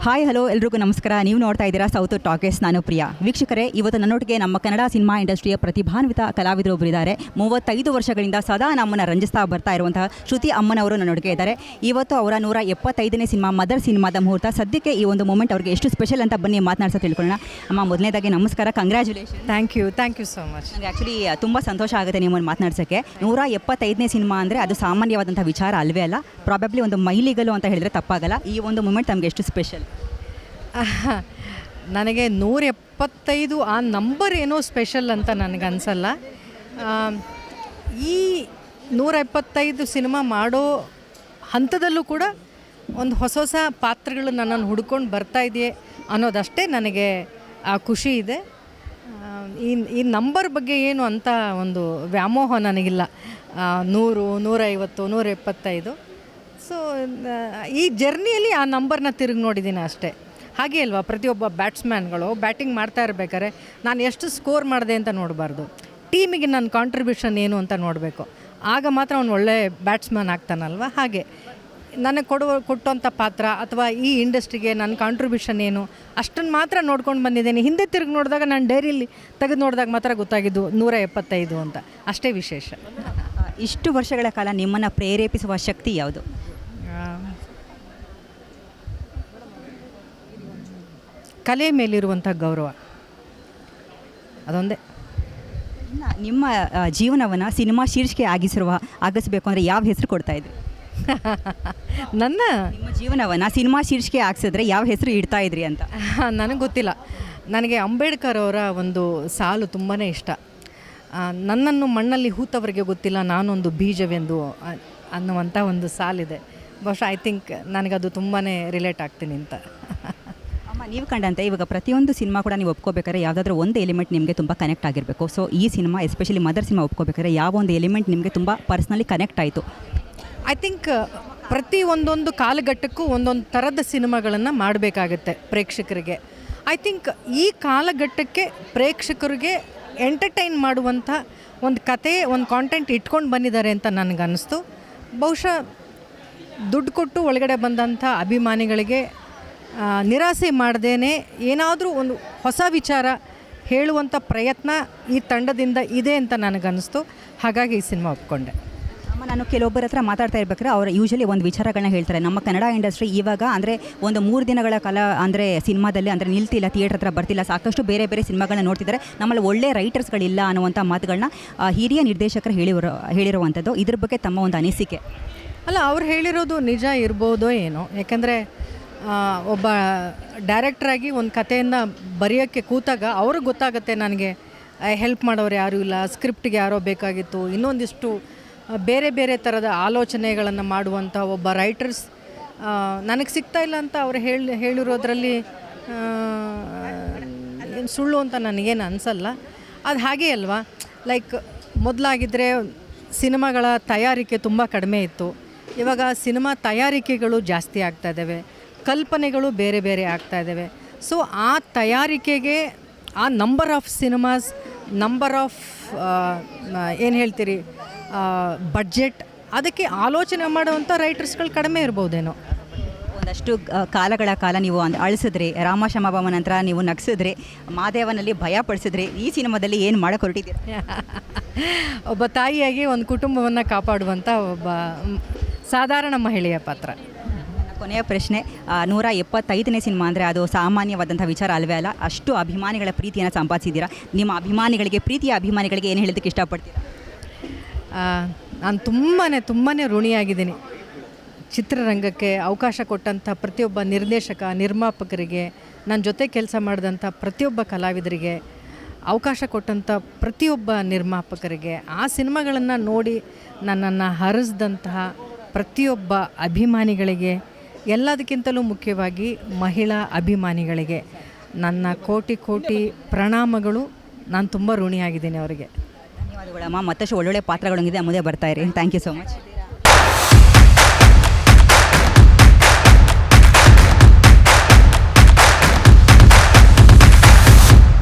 Hi hello ಎಲ್ರಿಗೂ ನಮಸ್ಕಾರ. ನೀವು ನೋಡ್ತಾ ಇದ್ದೀರಾ ಸೌತ್ ಟಾಕೀಸ್. ನಾನು ಪ್ರಿಯಾ. ವೀಕ್ಷಕರೇ, ಇವತ್ತು ನನ್ನೊಟ್ಟಿಗೆ ನಮ್ಮ ಕನ್ನಡ ಸಿನಿಮಾ ಇಂಡಸ್ಟ್ರಿಯ ಪ್ರತಿಭಾನ್ವಿತ ಕಲಾವಿದರು ಒಬ್ಬರಿದ್ದಾರೆ. 35 ವರ್ಷಗಳಿಂದ ಸದಾ ನಮ್ಮನ್ನು ರಂಜಿಸ್ತಾ ಬರ್ತಾ ಇರುವಂತಹ ಶ್ರುತಿ ಅಮ್ಮನವರು ನನ್ನೊಟ್ಟಿಗೆ ಇದ್ದಾರೆ. ಇವತ್ತು ಅವರ 175ನೇ ಸಿನಿಮಾ ಮದರ್ ಸಿನಿಮಾದ ಮುಹೂರ್ತ. ಸದ್ಯಕ್ಕೆ ಈ ಒಂದು ಮೂಮೆಂಟ್ ಅವ್ರಿಗೆ ಎಷ್ಟು ಸ್ಪೆಷಲ್ ಅಂತ ಬನ್ನಿ ಮಾತನಾಡ್ಸೋ ತಿಳ್ಕೊಳ್ಳೋಣ. ಅಮ್ಮ, ಮೊದಲನೇದಾಗಿ ನಮಸ್ಕಾರ, congratulation. Thank you so much. ನನಗೆ ಆ್ಯಕ್ಚುಲಿ ತುಂಬ ಸಂತೋಷ ಆಗುತ್ತೆ ನಿಮ್ಮನ್ನು ಮಾತನಾಡ್ಸೋಕ್ಕೆ. 175ನೇ ಸಿನಿಮಾ ಅಂದರೆ ಅದು ಸಾಮಾನ್ಯವಾದಂಥ ವಿಚಾರ ಅಲ್ವೇ ಅಲ್ಲ. ಪ್ರಾಬಬ್ಲಿ ಒಂದು ಮೈಲಿಗಲ್ಲು ಅಂತ ಹೇಳಿದ್ರೆ ತಪ್ಪಾಗಲ್ಲ. ಈ ಒಂದು ಮೂಮೆಂಟ್ ನಮಗೆ ಎಷ್ಟು ಸ್ಪೆಷಲ್? ನನಗೆ 175 ಆ ನಂಬರ್ ಏನೋ ಸ್ಪೆಷಲ್ ಅಂತ ನನಗನ್ಸಲ್ಲ. ಈ 175 ಸಿನಿಮಾ ಮಾಡೋ ಹಂತದಲ್ಲೂ ಕೂಡ ಒಂದು ಹೊಸ ಪಾತ್ರಗಳು ನನ್ನನ್ನು ಹುಡ್ಕೊಂಡು ಬರ್ತಾ ಇದೆಯೇ ಅನ್ನೋದಷ್ಟೇ ನನಗೆ ಆ ಖುಷಿ ಇದೆ. ಈ ನಂಬರ್ ಬಗ್ಗೆ ಏನು ಅಂತ ಒಂದು ವ್ಯಾಮೋಹ ನನಗಿಲ್ಲ. 100, 150, 175. ಸೊ ಈ ಜರ್ನಿಯಲ್ಲಿ ಆ ನಂಬರ್ನ ತಿರುಗಿ ನೋಡಿದ್ದೀನಿ ಅಷ್ಟೇ. ಹಾಗೆ ಅಲ್ವಾ, ಪ್ರತಿಯೊಬ್ಬ ಬ್ಯಾಟ್ಸ್ಮ್ಯಾನ್ಗಳು ಬ್ಯಾಟಿಂಗ್ ಮಾಡ್ತಾ ಇರಬೇಕಾದ್ರೆ ನಾನು ಎಷ್ಟು ಸ್ಕೋರ್ ಮಾಡಿದೆ ಅಂತ ನೋಡಬಾರ್ದು, ಟೀಮಿಗೆ ನನ್ನ ಕಾಂಟ್ರಿಬ್ಯೂಷನ್ ಏನು ಅಂತ ನೋಡಬೇಕು. ಆಗ ಮಾತ್ರ ಅವ್ನು ಒಳ್ಳೆ ಬ್ಯಾಟ್ಸ್ಮ್ಯಾನ್ ಆಗ್ತಾನಲ್ವ. ಹಾಗೆ ನನಗೆ ಕೊಟ್ಟಂಥ ಪಾತ್ರ ಅಥವಾ ಈ ಇಂಡಸ್ಟ್ರಿಗೆ ನನ್ನ ಕಾಂಟ್ರಿಬ್ಯೂಷನ್ ಏನು ಅಷ್ಟನ್ನು ಮಾತ್ರ ನೋಡ್ಕೊಂಡು ಬಂದಿದ್ದೇನೆ. ಹಿಂದೆ ತಿರುಗಿ ನೋಡಿದಾಗ ನಾನು ಡೈರಿಲಿ ತೆಗೆದು ನೋಡಿದಾಗ ಮಾತ್ರ ಗೊತ್ತಾಗಿದ್ದು 175 ಅಂತ. ಅಷ್ಟೇ ವಿಶೇಷ. ಇಷ್ಟು ವರ್ಷಗಳ ಕಾಲ ನಿಮ್ಮನ್ನು ಪ್ರೇರೇಪಿಸುವ ಶಕ್ತಿ ಯಾವುದು? ಕಲೆ ಮೇಲಿರುವಂಥ ಗೌರವ, ಅದೊಂದೇ. ನಿಮ್ಮ ಜೀವನವನ್ನು ಸಿನಿಮಾ ಶೀರ್ಷಿಕೆ ಆಗಿಸಬೇಕು ಅಂದರೆ ಯಾವ ಹೆಸರು ಕೊಡ್ತಾಯಿದ್ರಿ? ನಿಮ್ಮ ಜೀವನವನ್ನು ಸಿನಿಮಾ ಶೀರ್ಷಿಕೆ ಆಗಿಸಿದ್ರೆ ಯಾವ ಹೆಸರು ಇಡ್ತಾ ಇದ್ರಿ ಅಂತ? ನನಗೆ ಗೊತ್ತಿಲ್ಲ. ನನಗೆ ಅಂಬೇಡ್ಕರ್ ಅವರ ಒಂದು ಸಾಲು ತುಂಬಾ ಇಷ್ಟ. ನನ್ನನ್ನು ಮಣ್ಣಲ್ಲಿ ಹೂತವರಿಗೆ ಗೊತ್ತಿಲ್ಲ ನಾನೊಂದು ಬೀಜವೆಂದು ಅನ್ನುವಂಥ ಒಂದು ಸಾಲಿದೆ. ಬಹುಶಃ ಐ ಥಿಂಕ್ ನನಗದು ತುಂಬಾ ರಿಲೇಟ್ ಆಗ್ತೀನಿ ಅಂತ. ಅಮ್ಮ, ನೀವು ಕಂಡಂತೆ ಇವಾಗ ಪ್ರತಿಯೊಂದು ಸಿನಿಮಾ ಕೂಡ ನೀವು ಒಪ್ಕೋಬೇಕಾದ್ರೆ ಯಾವುದಾದ್ರೂ ಒಂದು ಎಲಿಮೆಂಟ್ ನಿಮಗೆ ತುಂಬ ಕನೆಕ್ಟ್ ಆಗಿರಬೇಕು. ಸೊ ಈ ಸಿನಿಮಾ, ಎಸ್ಪೆಷಲಿ ಮದರ್ ಸಿನಿಮಾ ಒಪ್ಕೋಬೇಕಾದ್ರೆ ಯಾವ ಒಂದು ಎಲಿಮೆಂಟ್ ನಿಮಗೆ ತುಂಬ ಪರ್ಸ್ನಲಿ ಕನೆಕ್ಟ್ ಆಯಿತು? ಐ ಥಿಂಕ್ ಪ್ರತಿ ಒಂದೊಂದು ಕಾಲಘಟ್ಟಕ್ಕೂ ಒಂದೊಂದು ಥರದ ಸಿನಿಮಾಗಳನ್ನು ಮಾಡಬೇಕಾಗತ್ತೆ ಪ್ರೇಕ್ಷಕರಿಗೆ. ಐ ಥಿಂಕ್ ಈ ಕಾಲಘಟ್ಟಕ್ಕೆ ಪ್ರೇಕ್ಷಕರಿಗೆ ಎಂಟರ್ಟೈನ್ ಮಾಡುವಂಥ ಒಂದು ಕತೆ, ಒಂದು ಕಾಂಟೆಂಟ್ ಇಟ್ಕೊಂಡು ಬಂದಿದ್ದಾರೆ ಅಂತ ನನಗನ್ನಿಸ್ತು. ಬಹುಶಃ ದುಡ್ಡು ಕೊಟ್ಟು ಒಳಗಡೆ ಬಂದಂಥ ಅಭಿಮಾನಿಗಳಿಗೆ ನಿರಾಸೆ ಮಾಡ್ದೇನೆ ಏನಾದರೂ ಒಂದು ಹೊಸ ವಿಚಾರ ಹೇಳುವಂಥ ಪ್ರಯತ್ನ ಈ ತಂಡದಿಂದ ಇದೆ ಅಂತ ನನಗನ್ನಿಸ್ತು. ಹಾಗಾಗಿ ಈ ಸಿನಿಮಾ ಒಪ್ಕೊಂಡೆ. ಅಮ್ಮ, ನಾನು ಕೆಲವೊಬ್ಬರ ಹತ್ರ ಮಾತಾಡ್ತಾ ಇರ್ಬೇಕಾದ್ರೆ ಅವರು ಯೂಶಲಿ ಒಂದು ವಿಚಾರಗಳನ್ನ ಹೇಳ್ತಾರೆ. ನಮ್ಮ ಕನ್ನಡ ಇಂಡಸ್ಟ್ರಿ ಇವಾಗ ಅಂದರೆ ಒಂದು 3 ದಿನಗಳ ಕಾಲ ಅಂದರೆ ಸಿನಿಮಾದಲ್ಲಿ ಅಂದರೆ ನಿಲ್ತಿಲ್ಲ, ಥಿಯೇಟ್ರ್ ಹತ್ರ ಬರ್ತಿಲ್ಲ, ಸಾಕಷ್ಟು ಬೇರೆ ಬೇರೆ ಸಿನಿಮಾಗಳನ್ನ ನೋಡ್ತಿದ್ದಾರೆ, ನಮ್ಮಲ್ಲಿ ಒಳ್ಳೆ ರೈಟರ್ಸ್ಗಳಿಲ್ಲ ಅನ್ನುವಂಥ ಮಾತುಗಳನ್ನ ಹಿರಿಯ ನಿರ್ದೇಶಕರು ಹೇಳಿರುವಂಥದ್ದು. ಇದ್ರ ಬಗ್ಗೆ ತಮ್ಮ ಒಂದು ಅನಿಸಿಕೆ? ಅಲ್ಲ, ಅವ್ರು ಹೇಳಿರೋದು ನಿಜ ಇರ್ಬೋದೋ ಏನೋ. ಯಾಕೆಂದರೆ ಒಬ್ಬ ಡೈರೆಕ್ಟ್ರಾಗಿ ಒಂದು ಕಥೆಯನ್ನು ಬರೆಯೋಕ್ಕೆ ಕೂತಾಗ ಅವ್ರಿಗೆ ಗೊತ್ತಾಗುತ್ತೆ ನನಗೆ ಹೆಲ್ಪ್ ಮಾಡೋರು ಯಾರೂ ಇಲ್ಲ, ಸ್ಕ್ರಿಪ್ಟ್ಗೆ ಯಾರೋ ಬೇಕಾಗಿತ್ತು, ಇನ್ನೊಂದಿಷ್ಟು ಬೇರೆ ಬೇರೆ ಥರದ ಆಲೋಚನೆಗಳನ್ನು ಮಾಡುವಂಥ ಒಬ್ಬ ರೈಟರ್ಸ್ ನನಗೆ ಸಿಗ್ತಾ ಇಲ್ಲ ಅಂತ ಅವ್ರು ಹೇಳಿರೋದ್ರಲ್ಲಿ ಸುಳ್ಳು ಅಂತ ನನಗೇನು ಅನಿಸಲ್ಲ. ಅದು ಹಾಗೆ ಅಲ್ವಾ. ಲೈಕ್ ಮೊದಲಾಗಿದ್ದರೆ ಸಿನಿಮಾಗಳ ತಯಾರಿಕೆ ತುಂಬ ಕಡಿಮೆ ಇತ್ತು. ಇವಾಗ ಸಿನಿಮಾ ತಯಾರಿಕೆಗಳು ಜಾಸ್ತಿ ಆಗ್ತಾ ಇದ್ದಾವೆ, ಕಲ್ಪನೆಗಳು ಬೇರೆ ಬೇರೆ ಆಗ್ತಾ ಇದ್ದಾವೆ. ಸೊ ಆ ತಯಾರಿಕೆಗೆ ಆ number of cinemas, number of ಏನು ಹೇಳ್ತೀರಿ ಬಡ್ಜೆಟ್, ಅದಕ್ಕೆ ಆಲೋಚನೆ ಮಾಡುವಂಥ ರೈಟರ್ಸ್ಗಳು ಕಡಿಮೆ ಇರ್ಬೋದೇನೋ. ಒಂದಷ್ಟು ಕಾಲಗಳ ಕಾಲ ನೀವು ಅಳಿಸಿದ್ರಿ, ರಾಮಶಮಭಮ ನಂತರ ನೀವು ನಗಿಸಿದ್ರಿ, ಮಾದೇವನಲ್ಲಿ ಭಯ ಪಡಿಸಿದ್ರಿ. ಈ ಸಿನಿಮಾದಲ್ಲಿ ಏನು ಮಾಡೋಕೆ ಹೊರಟಿದ್ದೀರಿ? ಒಬ್ಬ ತಾಯಿಯಾಗಿ ಒಂದು ಕುಟುಂಬವನ್ನು ಕಾಪಾಡುವಂಥ ಒಬ್ಬ ಸಾಧಾರಣ ಮಹಿಳೆಯ ಪಾತ್ರ. ಕೊನೆಯ ಪ್ರಶ್ನೆ, 175ನೇ ಸಿನಿಮಾ ಅಂದರೆ ಅದು ಸಾಮಾನ್ಯವಾದಂಥ ವಿಚಾರ ಅಲ್ವೇ ಅಲ್ಲ. ಅಷ್ಟು ಅಭಿಮಾನಿಗಳ ಪ್ರೀತಿಯನ್ನು ಸಂಪಾದಿಸಿದ್ದೀರಾ. ನಿಮ್ಮ ಅಭಿಮಾನಿಗಳಿಗೆ, ಪ್ರೀತಿಯ ಅಭಿಮಾನಿಗಳಿಗೆ ಏನು ಹೇಳೋದಕ್ಕೆ ಇಷ್ಟಪಡ್ತೀರಾ? ನಾನು ತುಂಬಾ ಋಣಿಯಾಗಿದ್ದೀನಿ. ಚಿತ್ರರಂಗಕ್ಕೆ ಅವಕಾಶ ಕೊಟ್ಟಂಥ ಪ್ರತಿಯೊಬ್ಬ ನಿರ್ದೇಶಕ, ನಿರ್ಮಾಪಕರಿಗೆ, ನನ್ನ ಜೊತೆ ಕೆಲಸ ಮಾಡಿದಂಥ ಪ್ರತಿಯೊಬ್ಬ ಕಲಾವಿದರಿಗೆ, ಅವಕಾಶ ಕೊಟ್ಟಂಥ ಪ್ರತಿಯೊಬ್ಬ ನಿರ್ಮಾಪಕರಿಗೆ, ಆ ಸಿನಿಮಾಗಳನ್ನು ನೋಡಿ ನನ್ನನ್ನು ಹರಿಸಿದಂತಹ ಪ್ರತಿಯೊಬ್ಬ ಅಭಿಮಾನಿಗಳಿಗೆ, ಎಲ್ಲದಕ್ಕಿಂತಲೂ ಮುಖ್ಯವಾಗಿ ಮಹಿಳಾ ಅಭಿಮಾನಿಗಳಿಗೆ ನನ್ನ ಕೋಟಿ ಪ್ರಣಾಮಗಳು. ನಾನು ತುಂಬ ಋಣಿಯಾಗಿದ್ದೀನಿ ಅವರಿಗೆ. ಧನ್ಯವಾದಗಳಮ್ಮ. ಮತ್ತಷ್ಟು ಒಳ್ಳೊಳ್ಳೆ ಪಾತ್ರಗಳೊಂದಿದೆ ಮುಂದೆ ಬರ್ತಾಯಿರಿ. Thank you so much.